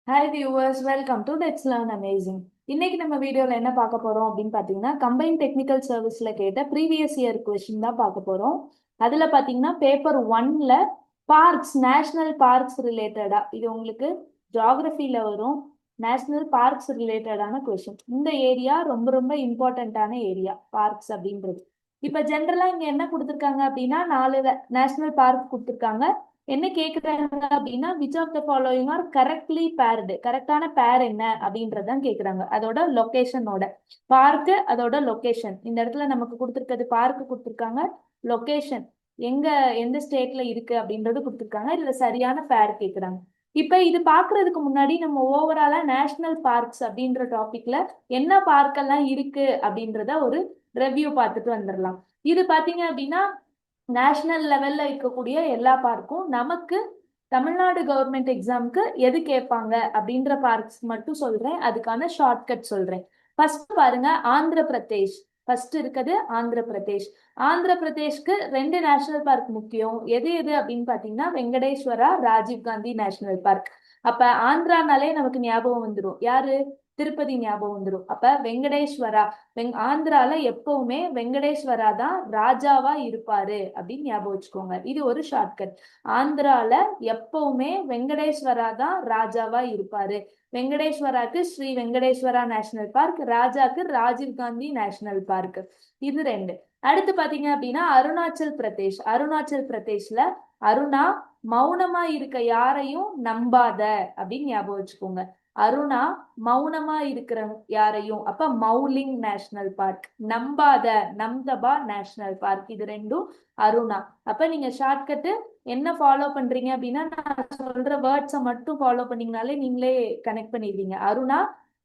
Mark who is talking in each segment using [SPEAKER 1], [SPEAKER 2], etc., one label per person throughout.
[SPEAKER 1] Hi viewers, welcome to let's learn amazing. இன்னைக்கு நம்ம வீடியோல என்ன பார்க்க போறோம் அப்படின்னு பார்த்தீங்கன்னா, கம்பைன் டெக்னிக்கல் சர்வீஸ்ல கேட்ட ப்ரீவியஸ் இயர் கொஸ்டின் தான் பார்க்க போறோம். அதுல பார்த்தீங்கன்னா பேப்பர் ஒன்ல பார்க்ஸ், நேஷனல் பார்க்ஸ் ரிலேட்டடா இது உங்களுக்கு ஜியாகிரபில வரும். நேஷனல் பார்க்ஸ் ரிலேட்டடான கொஸ்டின். இந்த ஏரியா ரொம்ப ரொம்ப இம்பார்ட்டன்டான ஏரியா பார்க்ஸ் அப்படின்றது. இப்ப ஜென்ரலா இங்க என்ன கொடுத்துருக்காங்க அப்படின்னா, 4 நேஷனல் பார்க் கொடுத்துருக்காங்க. என்ன கேக்குறாங்க அப்படின்னா, which of the following are correctly paired, கரெக்டான பேர் என்ன அப்படின்றதான் கேக்குறாங்க. அதோட லொகேஷனோட பார்க்கு, அதோட லொகேஷன். இந்த இடத்துல நமக்கு கொடுத்துருக்கிறது பார்க்கு கொடுத்துருக்காங்க, லொகேஷன் எங்க எந்த ஸ்டேட்ல இருக்கு அப்படின்றது கொடுத்துருக்காங்க. இதுல சரியான பேர் கேக்குறாங்க. இப்ப இது பாக்குறதுக்கு முன்னாடி நம்ம ஓவராலா நேஷனல் பார்க்ஸ் அப்படின்ற டாபிக்ல என்ன பார்க்கெல்லாம் இருக்கு அப்படின்றத ஒரு ரெவ்யூ பார்த்துட்டு வந்துடலாம். இது பாத்தீங்க அப்படின்னா நேஷனல் லெவல்ல இருக்கக்கூடிய எல்லா பார்க்கும் நமக்கு தமிழ்நாடு கவர்மெண்ட் எக்ஸாமுக்கு எது கேட்பாங்க அப்படின்ற பார்க்ஸ் மட்டும் சொல்றேன். அதுக்கான ஷார்ட்கட் சொல்றேன். ஃபர்ஸ்ட் பாருங்க, ஆந்திர பிரதேஷ். ஃபர்ஸ்ட் இருக்குது ஆந்திர பிரதேஷ். ஆந்திர பிரதேஷ்க்கு 2 நேஷனல் பார்க் முக்கியம். எது எது அப்படின்னு பாத்தீங்கன்னா, வெங்கடேஸ்வரா, ராஜீவ் காந்தி நேஷனல் பார்க். அப்ப ஆந்திரானாலே நமக்கு ஞாபகம் வந்துடும் யாரு? திருப்பதி ஞாபகம் வந்துடும். அப்ப வெங்கடேஸ்வரா, ஆந்திரால எப்பவுமே வெங்கடேஸ்வரா தான் ராஜாவா இருப்பாரு அப்படின்னு ஞாபகம் வச்சுக்கோங்க. இது ஒரு ஷார்ட்கட். ஆந்திரால எப்பவுமே வெங்கடேஸ்வரா தான் ராஜாவா இருப்பாரு. வெங்கடேஸ்வராக்கு ஸ்ரீ வெங்கடேஸ்வரா நேஷனல் பார்க், ராஜாக்கு ராஜீவ் காந்தி நேஷனல் பார்க். இது 2. அடுத்து பாத்தீங்க அப்படின்னா அருணாச்சல் பிரதேஷ். அருணாச்சல் பிரதேஷ்ல அருணா, மௌனமா இருக்க யாரையும் நம்பாத அப்படின்னு ஞாபகம் வச்சுக்கோங்க. அருணா, மௌனமா இருக்கிற யாரையும். அப்ப மௌலிங் நேஷனல் பார்க். நம்பாத, நம்தபா நேஷனல் பார்க். இது 2ம் அருணா. அப்ப நீங்க ஷார்ட்கட்டு என்ன ஃபாலோ பண்றீங்க அப்படின்னா, நான் சொல்ற வேர்ட்ஸை மட்டும் ஃபாலோ பண்ணீங்கனாலே நீங்களே கனெக்ட் பண்ணிடுவீங்க. அருணா,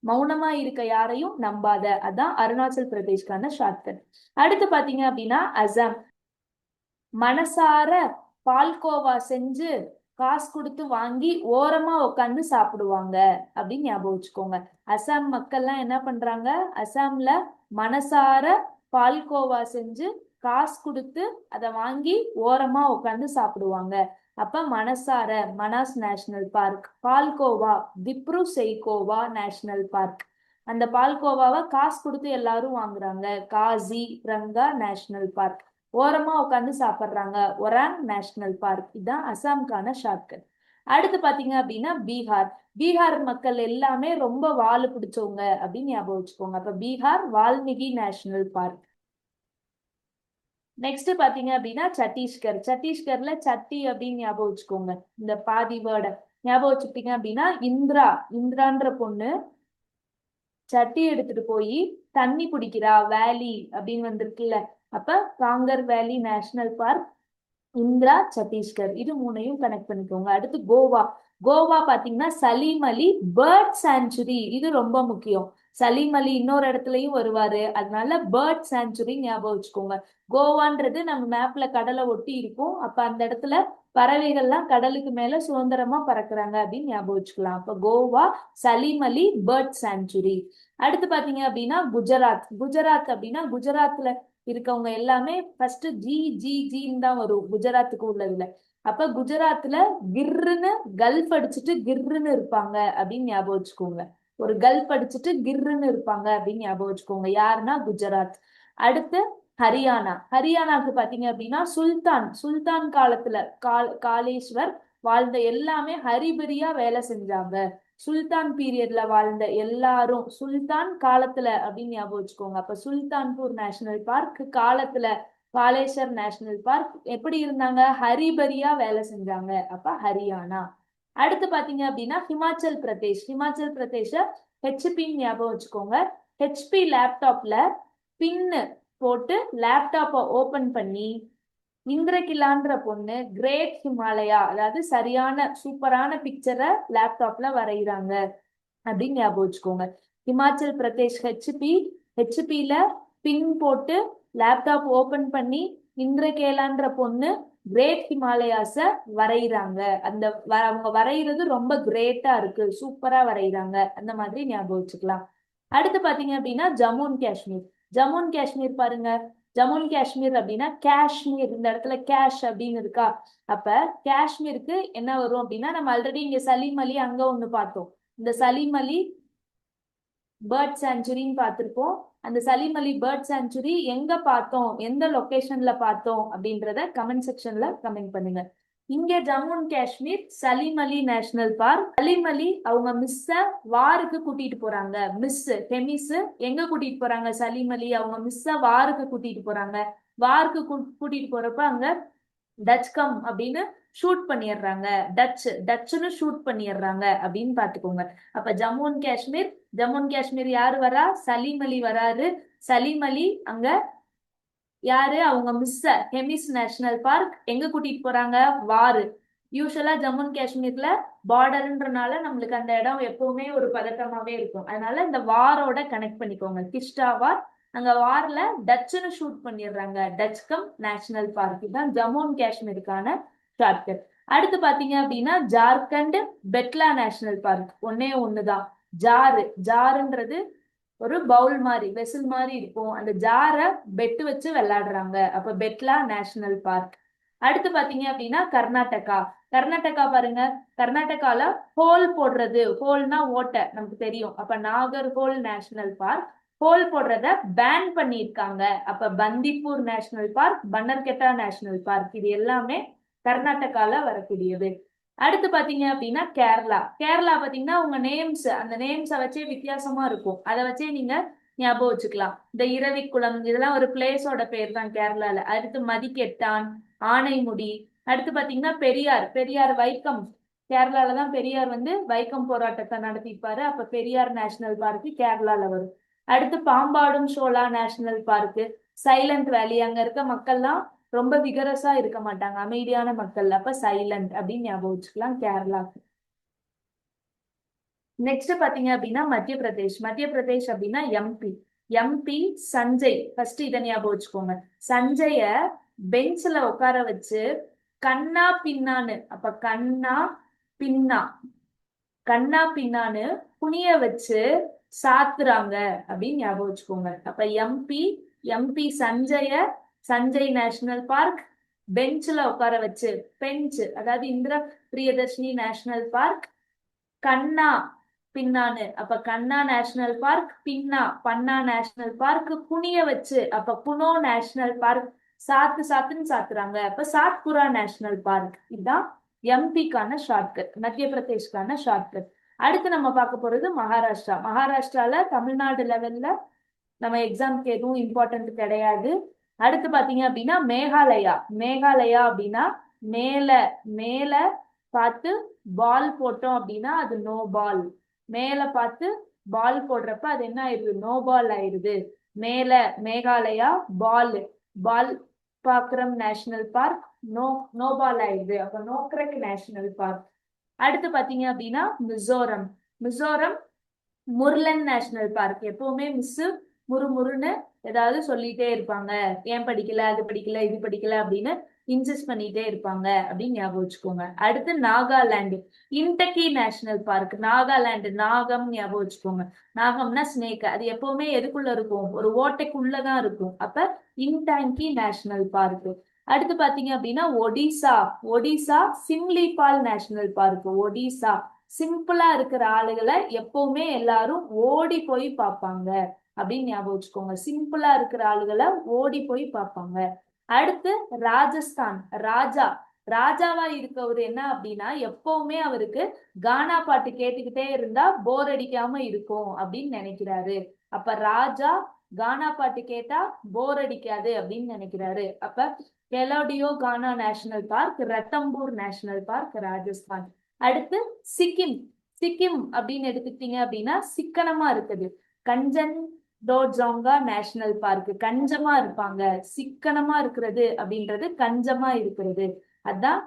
[SPEAKER 1] மௌனமா இருக்க யாரையும் நம்பாத, அதான் அருணாச்சல் பிரதேஷ்கான ஷார்ட்கட். அடுத்து பாத்தீங்க அப்படின்னா அசாம். மனசார பால்கோவா செஞ்சு காசு கொடுத்து வாங்கி ஓரமா உட்காந்து சாப்பிடுவாங்க அப்படின்னு ஞாபகம் வச்சுக்கோங்க. அசாம் மக்கள்லாம் என்ன பண்றாங்க? அசாம்ல மனசார பால்கோவா செஞ்சு காசு கொடுத்து அதை வாங்கி ஓரமா உட்காந்து சாப்பிடுவாங்க. அப்ப மனசார மனாஸ் நேஷனல் பார்க். பால்கோவா திப்ரு செய்கோவா நேஷனல் பார்க். அந்த பால்கோவாவை காசு கொடுத்து எல்லாரும் வாங்குறாங்க. Kaziranga national park. ஓரமா உட்காந்து சாப்பிடுறாங்க. Orang national park. இதுதான் அசாம்கான ஷார்ட்கட். அடுத்து பாத்தீங்க அப்படின்னா பீகார். பீகார் மக்கள் எல்லாமே ரொம்ப வாலு பிடிச்சவங்க அப்படின்னு ஞாபகம் வச்சுக்கோங்க. அப்ப Bihar Valmiki national park. Next பாத்தீங்க அப்படின்னா சத்தீஸ்கர். சத்தீஸ்கர்ல சட்டி அப்படின்னு ஞாபகம் வச்சுக்கோங்க. இந்த பாதி வேர்டை ஞாபகம் வச்சுக்கிட்டீங்க அப்படின்னா இந்திரா, இந்திரான்ற பொண்ணு சட்டி எடுத்துட்டு போய் தண்ணி குடிக்கிறா, வேலி அப்படின்னு வந்திருக்குல்ல. அப்ப conquer valley national park, Indira, Chhattisgarh. இது 3ஐயும் கனெக்ட் பண்ணிக்கோங்க. அடுத்து கோவா. கோவா பாத்தீங்கன்னா சலீம் அலி பேர்ட் சாங்சுரி. இது ரொம்ப முக்கியம். சலீம் அலி இன்னொரு இடத்துலயும் வருவாரு, அதனால பேர்ட் சாங்சுரி ஞாபகம் வச்சுக்கோங்க. கோவான்றது நம்ம மேப்ல கடலை ஒட்டி இருக்கும். அப்ப அந்த இடத்துல பறவைகள்லாம் கடலுக்கு மேல சுதந்திரமா பறக்குறாங்க அப்படின்னு ஞாபகம் வச்சுக்கலாம். அப்ப கோவா, சலீம் அலி பேர்ட் சாங்சுரி. அடுத்து பாத்தீங்க அப்படின்னா குஜராத். குஜராத் அப்படின்னா குஜராத்ல இருக்கவங்க எல்லாமே ஃபர்ஸ்ட் ஜி ஜி ஜின்னு தான் வரும் குஜராத்துக்கு உள்ளதுல. அப்ப குஜராத்ல கிர்ருன்னு கல்ஃப் அடிச்சுட்டு கிர்ருன்னு இருப்பாங்க அப்படின்னு ஞாபகம் வச்சுக்கோங்க. ஒரு கல்ஃப் அடிச்சுட்டு கிர்ருன்னு இருப்பாங்க அப்படின்னு ஞாபகம் வச்சுக்கோங்க. யாருன்னா குஜராத். அடுத்து ஹரியானா. ஹரியானாக்கு பாத்தீங்க அப்படின்னா சுல்தான், சுல்தான் காலத்துல காலேஸ்வர் வாழ்ந்த எல்லாமே ஹரிபரியா வேலை செஞ்சாங்க. சுல்தான் பீரியட்ல வாழ்ந்த எல்லாரும் சுல்தான் காலத்துல அப்படின்னு ஞாபகம் வச்சுக்கோங்க. அப்ப சுல்தான்பூர் நேஷனல் பார்க் காலத்துல காலேஸ்வர் நேஷனல் பார்க் எப்படி இருந்தாங்க? ஹரிபரியா வேலை செஞ்சாங்க. அப்ப ஹரியானா. அடுத்து பாத்தீங்க அப்படின்னா ஹிமாச்சல் பிரதேஷ். ஹிமாச்சல் பிரதேஷ ஹெச்பின்னு ஞாபகம் வச்சுக்கோங்க. ஹெச்பி லேப்டாப்ல பின்னு போட்டு லேப்டாப்பை ஓபன் பண்ணி இந்திரகிலான்ற பொண்ணு கிரேட் ஹிமாலயா, அதாவது சரியான சூப்பரான பிக்சரை லேப்டாப்ல வரைகிறாங்க அப்படின்னு ஞாபகம் வச்சுக்கோங்க. ஹிமாச்சல் பிரதேஷ் ஹெச்பி, ஹெச்பில பின் போட்டு லேப்டாப் ஓபன் பண்ணி இந்திரகேலான்ற பொண்ணு கிரேட் ஹிமாலயாஸ வரைகிறாங்க. அந்த அவங்க வரைகிறது ரொம்ப கிரேட்டா இருக்கு, சூப்பரா வரைகிறாங்க. அந்த மாதிரி ஞாபகம் வச்சுக்கலாம். அடுத்து பாத்தீங்க அப்படின்னா ஜம்மு அண்ட் காஷ்மீர். ஜம்மு அண்ட் காஷ்மீர் பாருங்க. ஜம்மு அண்ட் காஷ்மீர் அப்படின்னா காஷ்மீர், இந்த இடத்துல கேஷ் அப்படின்னு இருக்கா. அப்ப காஷ்மீருக்கு என்ன வரும் அப்படின்னா, நம்ம ஆல்ரெடி இங்க சலீம் அலி அங்க ஒண்ணு பார்த்தோம். இந்த சலீம் அலி பேர்ட் சாங்சுரின்னு பார்த்திருப்போம். அந்த சலீம் அலி பேர்ட் சாங்சுரி எங்க பார்த்தோம், எந்த லொகேஷன்ல பார்த்தோம் அப்படின்றத கமெண்ட் செக்ஷன்ல கமெண்ட் பண்ணுங்க. இங்க Jammu and Kashmir Salim Ali national park. Salim Ali அவங்க மிஸ்ஸ வாருக்கு கூட்டிட்டு போறாங்க. ஹெமிஸ் எங்க கூட்டிட்டு போறாங்க? சலீம் அலி அவங்க மிஸ்ஸ வாருக்கு கூட்டிட்டு போறாங்க. வாருக்கு கூட்டிட்டு போறப்ப அங்க டச் கம் அப்படின்னு ஷூட் பண்ணிடுறாங்க. டச்சுன்னு ஷூட் பண்ணிடுறாங்க அப்படின்னு பாத்துக்கோங்க. அப்ப ஜம்மு அண்ட் காஷ்மீர் யாரு வரா? சலீம் அலி வராரு. சலீம் அலி அங்க யாரு? அவங்க மிஸ்ஸ ஹெமிஸ் நேஷனல் பார்க் எங்க கூட்டிட்டு போறாங்க? வாரு. யூஸ்வலா ஜம்மு அண்ட் காஷ்மீர்ல பார்டர்ன்றனால நம்மளுக்கு அந்த இடம் எப்பவுமே ஒரு பதட்டமாவே இருக்கும். அதனால இந்த வாரோட கனெக்ட் பண்ணிக்கோங்க. கிஷ்டா வார். அங்க வார்ல டச்சுன்னு ஷூட் பண்ணிடுறாங்க. Touch come national park. இதுதான் ஜம்மு அண்ட் காஷ்மீருக்கான ஷார்ட்கட். அடுத்து பாத்தீங்க அப்படின்னா ஜார்க்கண்ட் பெட்லா நேஷனல் பார்க். ஒன்னே ஒண்ணுதான். ஜாருன்றது ஒரு பவுல் மாதிரி, வெசில் மாதிரி இருக்கும். அந்த ஜாரை பெட்டு வச்சு விளையாடுறாங்க. அப்ப பெட்லா நேஷனல் பார்க். அடுத்து பாத்தீங்க அப்படின்னா கர்நாடகா பாருங்க. கர்நாடகால ஹோல் போடுறது, ஹோல்னா ஓட்டை நமக்கு தெரியும். அப்ப நாகர்ஹோல் நேஷனல் பார்க். ஹோல் போடுறத பேன் பண்ணியிருக்காங்க. அப்ப Bandipur national park, Bannerghatta national park. இது எல்லாமே கர்நாடகால வரக்கூடியது. அடுத்து பாத்தீங்க அப்படின்னா கேரளா பாத்தீங்கன்னா உங்க நேம்ஸ், அந்த நேம்ஸை வச்சே வித்தியாசமா இருக்கும். அதை வச்சே நீங்க ஞாபகம் வச்சுக்கலாம். இந்த இரவிக்குளம் இதெல்லாம் ஒரு பிளேஸோட பேர் தான் கேரளால. அடுத்து மதிக்கெட்டான், ஆனைமுடி. அடுத்து பாத்தீங்கன்னா பெரியார் வைக்கம். கேரளால தான் பெரியார் வைக்கம் போராட்டத்தை நடத்திப்பாரு. அப்ப பெரியார் நேஷனல் பார்க் கேரளால வரும். அடுத்து பாம்பாடும் shola national park. Silent valley. அங்க இருக்க மக்கள்லாம் ரொம்ப விகரஸா இருக்க மாட்டாங்க, அமைதியான மக்கள். அப்ப சைலண்ட் அப்படின்னு ஞாபகம் வச்சுக்கலாம் கேரளா. நெக்ஸ்ட் பாத்தீங்க அப்படின்னா மத்திய பிரதேஷ் அப்படின்னா எம்பி சஞ்சய். ஃபர்ஸ்ட் இதை ஞாபகம் வச்சுக்கோங்க. சஞ்சய பெஞ்ச்ல உட்கார வச்சு கண்ணா பின்னான்னு, அப்ப கண்ணா பின்னான்னு புனிய வச்சு சாத்துறாங்க அப்படின்னு ஞாபகம் வச்சுக்கோங்க. அப்ப எம்பி சஞ்சய் நேஷனல் பார்க் பெஞ்ச்ல உட்கார வச்சு, பெஞ்ச் அதாவது இந்திரா பிரியதர்ஷினி நேஷனல் பார்க். கண்ணா பின்னான்னு, அப்ப கண்ணா நேஷனல் பார்க். பன்னா நேஷனல் பார்க். புனிய வச்சு, அப்ப புனோ நேஷனல் பார்க். சாத்துன்னு சாத்துறாங்க. அப்ப சாத்புரா நேஷனல் பார்க். இதுதான் எம்பிக்கான ஷார்ட்கட், மத்திய பிரதேஷ்கான ஷார்ட்கட். அடுத்து நம்ம பார்க்க போறது மகாராஷ்டிரால தமிழ்நாடு லெவல்ல நம்ம எக்ஸாம்க்கு எதுவும் இம்பார்ட்டன்ட் கிடையாது. அடுத்து பாத்தீங்க அப்படின்னா மேகாலயா அப்படின்னா மேல பார்த்து பால் போட்டோம் அப்படின்னா அது நோ பால். மேல பார்த்து பால் போடுறப்ப அது என்ன ஆயிருது? நோ பால் ஆயிருது. மேகாலயா பால் பாக்ரம் நேஷனல் பார்க் நோ பால் ஆயிருது. அப்ப நோக்ரக் நேஷனல் பார்க். அடுத்து பாத்தீங்க அப்படின்னா மிசோரம் முர்லன் நேஷனல் பார்க். எப்பவுமே மிஸ் முறுமுறுன்னு ஏதாவது சொல்லிட்டே இருப்பாங்க. ஏன் படிக்கல, அது படிக்கல, இது படிக்கல அப்படின்னு இன்சிஸ்ட் பண்ணிட்டே இருப்பாங்க அப்படின்னு ஞாபகம் வச்சுக்கோங்க. அடுத்து நாகாலாந்து இன்டக்கி நேஷனல் பார்க். நாகம் ஞாபகம் வச்சுக்கோங்க. நாகம்னா ஸ்னேக். அது எப்பவுமே எதுக்குள்ள இருக்கும்? ஒரு ஓட்டைக்குள்ளதான் இருக்கும். அப்ப இன்டாங்கி நேஷனல் பார்க். அடுத்து பாத்தீங்க அப்படின்னா ஒடிசா சிம்லிபால் நேஷனல் பார்க். ஒடிசா சிம்பிளா இருக்கிற ஆளுகளை எப்பவுமே எல்லாரும் ஓடி போய் பார்ப்பாங்க அப்படின்னு ஞாபகம் வச்சுக்கோங்க. சிம்பிளா இருக்கிற ஆளுகளை ஓடி போய் பார்ப்பாங்க. அடுத்து ராஜஸ்தான் ராஜாவா இருக்கவர் என்ன அப்படின்னா எப்பவுமே அவருக்கு கானா பாட்டு கேட்டுக்கிட்டே இருந்தா போர் அடிக்காம இருக்கும் அப்படின்னு நினைக்கிறாரு. அப்ப ராஜா கானா பாட்டு கேட்டா போர் அடிக்காது அப்படின்னு நினைக்கிறாரு. அப்ப Keoladeo Ghana national park, Ranthambore national park Rajasthan. அடுத்து சிக்கிம் அப்படின்னு எடுத்துக்கிட்டீங்க அப்படின்னா சிக்கனமா இருக்குது. கஞ்சன்ஜோங்கா நேஷனல் பார்க். கஞ்சமா இருப்பாங்க. சிக்கனமா இருக்கிறது அப்படின்றது கஞ்சமா இருக்கிறது. அதான்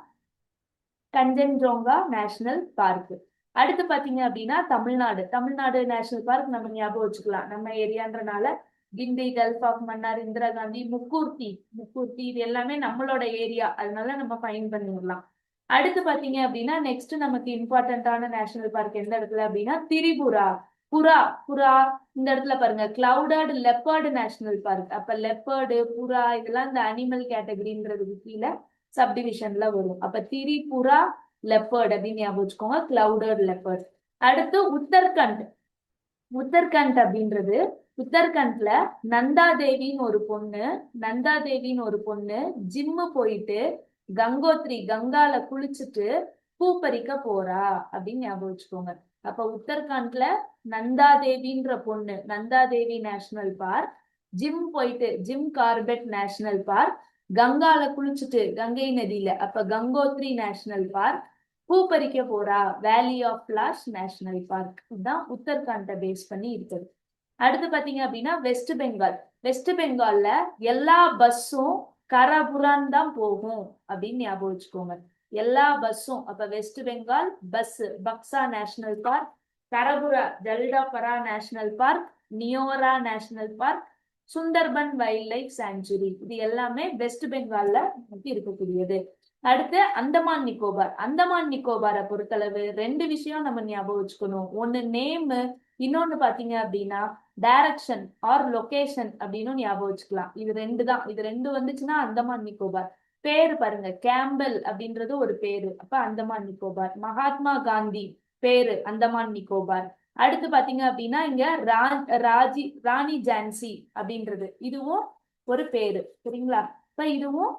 [SPEAKER 1] கஞ்சன்ஜோங்கா நேஷனல் பார்க். அடுத்து பாத்தீங்க அப்படின்னா தமிழ்நாடு நேஷனல் பார்க் நம்ம ஞாபகம் வச்சுக்கலாம். நம்ம ஏரியான்றனால கிண்டி, கல்ஃப் ஆஃப் மன்னார், இந்திரா காந்தி, முக்கூர்த்தி இது எல்லாமே நம்மளோட ஏரியா. அதனால நம்ம ஃபைன் பண்ணிடலாம். அடுத்து பாத்தீங்க அப்படின்னா நெக்ஸ்ட் நமக்கு இம்பார்ட்டன்டான நேஷனல் பார்க் எந்த இடத்துல அப்படின்னா திரிபுரா. புறா இந்த இடத்துல பாருங்க. Clouded leopard national park. அப்ப லெப்பர்டு, புறா இதெல்லாம் இந்த அனிமல் கேட்டகரின்றதுக்கு கீழே சப்டிவிஷன்ல வரும். அப்ப திரிபுரா லெப்பர்ட் அப்படின்னு ஞாபகம் வச்சுக்கோங்க. Clouded leopard. அடுத்து உத்தரகண்ட். உத்தரகண்ட் அப்படின்றது உத்தரகண்ட்ல நந்தா தேவின்னு ஒரு பொண்ணு நந்தா தேவின்னு ஒரு பொண்ணு ஜிம்மு போயிட்டு கங்கோத்ரி கங்கால குளிச்சுட்டு பூ பறிக்க போறா அப்படின்னு ஞாபகம் வச்சுக்கோங்க. அப்ப உத்தரகாண்ட்ல நந்தா தேவின்ற பொண்ணு நந்தா தேவி நேஷனல் பார்க், ஜிம் போயிட்டு ஜிம் கார்பெட் நேஷனல் பார்க், கங்கால குளிச்சுட்டு கங்கை நதியில அப்ப கங்கோத்ரி நேஷனல் பார்க், பூ பறிக்க போறா வேலி ஆஃப் ஃபிளவர்ஸ் நேஷனல் பார்க். இதுதான் உத்தரகாண்டை பேஸ் பண்ணி இருக்குது. அடுத்து பாத்தீங்க அப்படின்னா வெஸ்ட் பெங்கால். வெஸ்ட் பெங்கால்ல எல்லா பஸ்ஸும் கரபுரான் தான் போகும் அப்படின்னு ஞாபகம் வச்சுக்கோங்க. எல்லா பஸ்ஸும் அப்ப west Bengal bus Buxa national park, Gorumara Jaldapara national park, Neora national park, Sundarban wild life sanctuary. இது எல்லாமே வெஸ்ட் பெங்கால்ல இருக்கக்கூடியது. அடுத்து அந்தமான் நிக்கோபார். அந்தமான் நிக்கோபாரை பொறுத்தளவு ரெண்டு விஷயம் நம்ம ஞாபகம் வச்சுக்கணும். ஒன்னு நேம், இன்னொன்னு பாத்தீங்க அப்படின்னா டைரக்ஷன் ஆர் லொகேஷன் அப்படின்னு ஞாபகம் வச்சுக்கலாம். இது ரெண்டு தான். இது ரெண்டு வந்துச்சுன்னா அந்தமான் நிக்கோபார். பேரு பாருங்க, கேம்பல் அப்படின்றது ஒரு பேரு, அப்ப அந்தமான் நிக்கோபார். மகாத்மா காந்தி பேரு அந்தமான் நிக்கோபார். அடுத்து பாத்தீங்க அப்படின்னா இங்க ராணி ஜான்சி அப்படின்றது இதுவும் ஒரு பேரு, சரிங்களா? இப்ப இதுவும்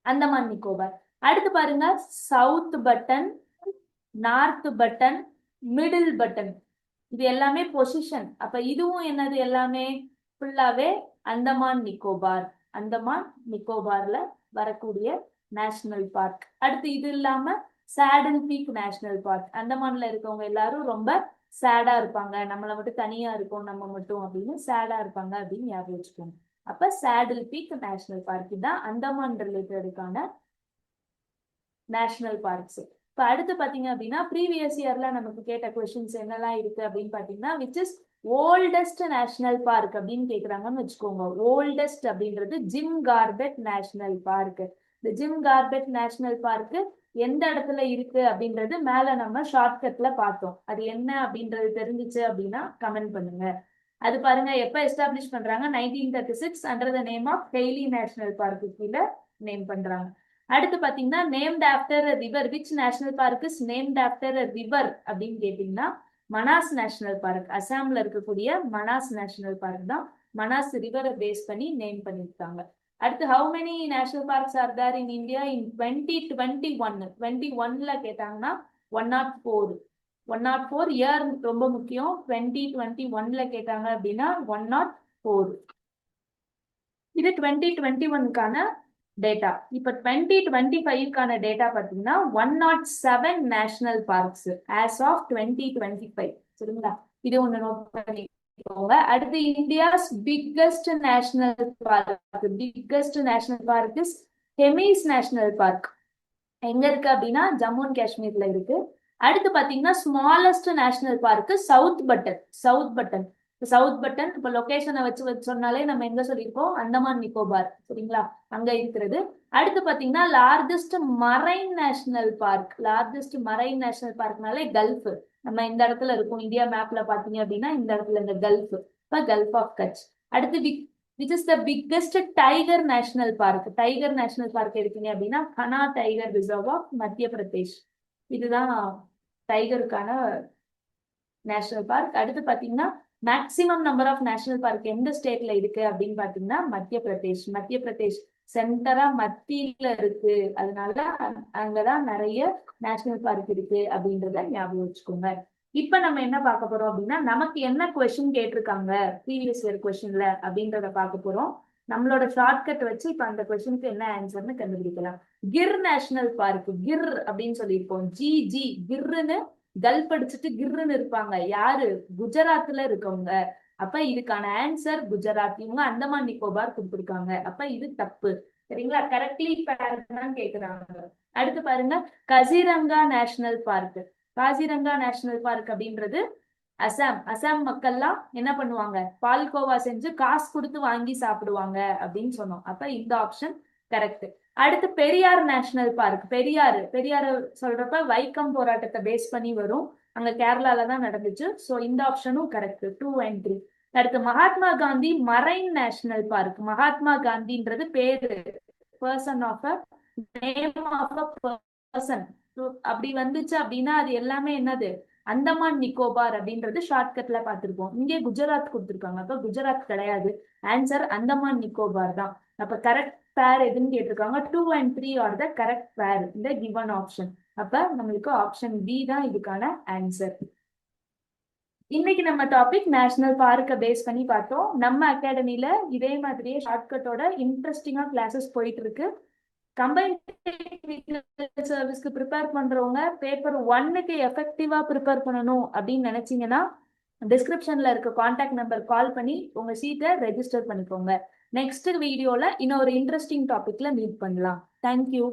[SPEAKER 1] அந்தமான் நிக்கோபார். அடுத்து பாருங்க, south button, north button, middle button. இது எல்லாமே பொசிஷன். அப்ப இதுவும் என்னது, எல்லாமே ஃபுல்லாவே அந்தமான் நிக்கோபார். அந்தமான் நிக்கோபார்ல வரக்கூடிய நேஷனல் பார்க். அடுத்து இது இல்லாம சேடல் பீக் நேஷனல் பார்க். அந்தமான்ல இருக்கவங்க எல்லாரும் ரொம்ப சேடா இருப்பாங்க, நம்மள மட்டும் தனியா இருக்கும் நம்ம மட்டும் அப்படின்னு சேடா இருப்பாங்க அப்படின்னு ஞாபகம் வச்சுக்கோங்க. அப்ப சேடல் பீக் நேஷனல் பார்க் தான் அந்தமான் ரிலேட்டடுக்கான நேஷனல் பார்க்ஸ். இப்ப அடுத்து பாத்தீங்க அப்படின்னா ப்ரீவியஸ் இயர்ல நமக்கு கேட்ட கொஸ்டின்ஸ் என்னெல்லாம் இருக்கு அப்படின்னு பாத்தீங்கன்னா which is oldest national park அப்படின்னு கேக்குறாங்கன்னு வச்சுக்கோங்க. ஓல்டஸ்ட் அப்படின்றது ஜிம் கார்பெட் நேஷனல் பார்க். இந்த ஜிம் கார்பெட் நேஷனல் பார்க் எந்த இடத்துல இருக்கு அப்படின்றது மேல நம்ம ஷார்ட்கட்ல பார்த்தோம். அது என்ன அப்படின்றது தெரிஞ்சிச்சு அப்படின்னா கமெண்ட் பண்ணுங்க. அது பாருங்க எப்ப எஸ்டாப்ளிஷ் பண்றாங்க, 1936 under the name of Hailey national பார்க்கு கீழே நேம் பண்றாங்க. அடுத்து பாத்தீங்கன்னா named after river. Which national park is named after river அப்படின்னு கேட்டீங்கன்னா மனாஸ் நேஷனல் பார்க். அசாம்ல இருக்கக்கூடிய மனாஸ் நேஷனல் பார்க் தான் மனாஸ் ரிவரை பேஸ் பண்ணி நேம் பண்ணிருக்காங்க. அடுத்து how many national parks are there in India in 2021? 21ல கேட்டாங்கன்னா 104. 104 இயர் ரொம்ப முக்கியம். 2021ல கேட்டாங்க அப்படின்னா 104. இது 2021க்கான டேட்டா. இப்ப 2025க்கான டேட்டா பாத்தீங்கன்னா 107 நேஷனல் பார்க்ஸ் ஆஸ் ஆஃப் 2025. சரிங்களா? இது ஒண்ணு நோட் பண்ணிக்கோங்க. அடுத்து India's biggest national park. Biggest national park is Hemis national park. எங்க இருக்கு அப்படின்னா ஜம்மு அண்ட் காஷ்மீர்ல இருக்கு. அடுத்து பாத்தீங்கன்னா smallest national park south button. South button south button இப்ப லொகேஷனை வச்சு சொன்னாலே நம்ம எங்க சொல்லியிருக்கோம், அந்தமான் நிக்கோபார். சரிங்களா? அங்க இருக்கிறது. அடுத்து பாத்தீங்கன்னா largest marine national park. Largest marine national பார்க்னாலே கல்ஃப். நம்ம இந்த இடத்துல இருக்கும் இந்தியா மேப்ல பாத்தீங்க அப்படின்னா இந்த இடத்துல இந்த கல்ஃப், இப்ப கல்ஃப் ஆஃப் கட்ச். அடுத்து which is the biggest tiger national park. Tiger national park எடுத்தீங்க அப்படின்னா கனா டைகர் ரிசர்வ் ஆஃப் மத்திய பிரதேஷ். இதுதான் டைகருக்கான நேஷனல் பார்க். அடுத்து பாத்தீங்கன்னா maximum number of national park எந்த ஸ்டேட்ல இருக்கு அப்படின்னு பாத்தீங்கன்னா மத்திய பிரதேஷ். மத்திய பிரதேஷ் சென்டரா மத்தியில இருக்கு, அதனால அங்கதான் நிறைய நேஷனல் பார்க் இருக்கு அப்படின்றத ஞாபகம் வச்சுக்கோங்க. இப்ப நம்ம என்ன பார்க்க போறோம் அப்படின்னா நமக்கு என்ன கொஸ்டின் கேட்டிருக்காங்க ப்ரீவியஸ் இயர் கொஸ்டின்ல அப்படின்றத பார்க்க போறோம். நம்மளோட ஷார்ட்கட் வச்சு இப்ப அந்த கொஸ்டினுக்கு என்ன ஆன்சர்னு கண்டுபிடிக்கலாம். Gir national park. கிர் அப்படின்னு சொல்லியிருப்போம். ஜி கிர்னு கல்ப் அடிச்சுட்டு கிர்னு இருப்பாங்க. யாரு? குஜராத்ல இருக்கவங்க. அப்ப இதுக்கான ஆன்சர் குஜராத். இவங்க அந்தமான் நிக்கோபார் கொடுத்திருக்காங்க. அப்ப இது தப்பு. சரிங்களா? கரெக்ட்லி தான் கேக்குறாங்க. அடுத்து பாருங்க, Kaziranga national park. Kaziranga national park அப்படின்றது அசாம். அசாம் மக்கள்லாம் என்ன பண்ணுவாங்க, பால்கோவா செஞ்சு காசு கொடுத்து வாங்கி சாப்பிடுவாங்க அப்படின்னு சொன்னோம். அப்ப இந்த ஆப்ஷன் கரெக்ட். அடுத்து பெரியார் நேஷனல் பார்க். பெரியார் சொல்றப்ப வைக்கம் போராட்டத்தை பேஸ் பண்ணி வரும். அங்க கேரளால தான் நடந்துச்சு. சோ இந்த ஆப்ஷனும் கரெக்ட். 2 and 3. அடுத்து Mahatma Gandhi marine national park. Mahatma காந்தின்றது பேரு, person of a name of a person. அப்படி வந்துச்சு அப்படின்னா அது எல்லாமே என்னது, அந்தமான் நிக்கோபார் அப்படின்றது ஷார்ட்கட்ல பார்த்திருப்போம். இங்கே குஜராத் கொடுத்திருக்காங்க, அப்ப குஜராத் கிடையாது. ஆன்சர் அந்தமான் நிக்கோபார் தான். அப்ப கரெக்ட் பேர் எதுன்னு கேட்டிருக்காங்க. 2 and 3 ஆர் த கரெக்ட் பேர் இந்த கிவன் ஆப்ஷன். அப்ப நம்மளுக்கு ஆப்ஷன் பி தான் இதுக்கான ஆன்சர். இன்னைக்கு நம்ம டாபிக் நேஷனல் பார்க்க பேஸ் பண்ணி பார்த்தோம். நம்ம அகாடமில இதே மாதிரியே ஷார்ட்கட்டோட இன்ட்ரெஸ்டிங்கா கிளாஸஸ் போயிட்டு இருக்கு. கம்பைன்ட் சர்வீஸ்க்கு ப்ரிப்பேர் பண்றவங்க பேப்பர் 1க்கு எஃபெக்டிவா ப்ரிப்பேர் பண்ணணும் அப்படின்னு நினைச்சீங்கன்னா டிஸ்கிரிப்ஷன்ல இருக்க கான்டாக்ட் நம்பர் கால் பண்ணி உங்க சீட்டை ரெஜிஸ்டர் பண்ணிக்கோங்க. நெக்ஸ்ட் வீடியோல இன்னொரு இன்ட்ரெஸ்டிங் டாபிக்ல மீட் பண்ணலாம். தேங்க்யூ.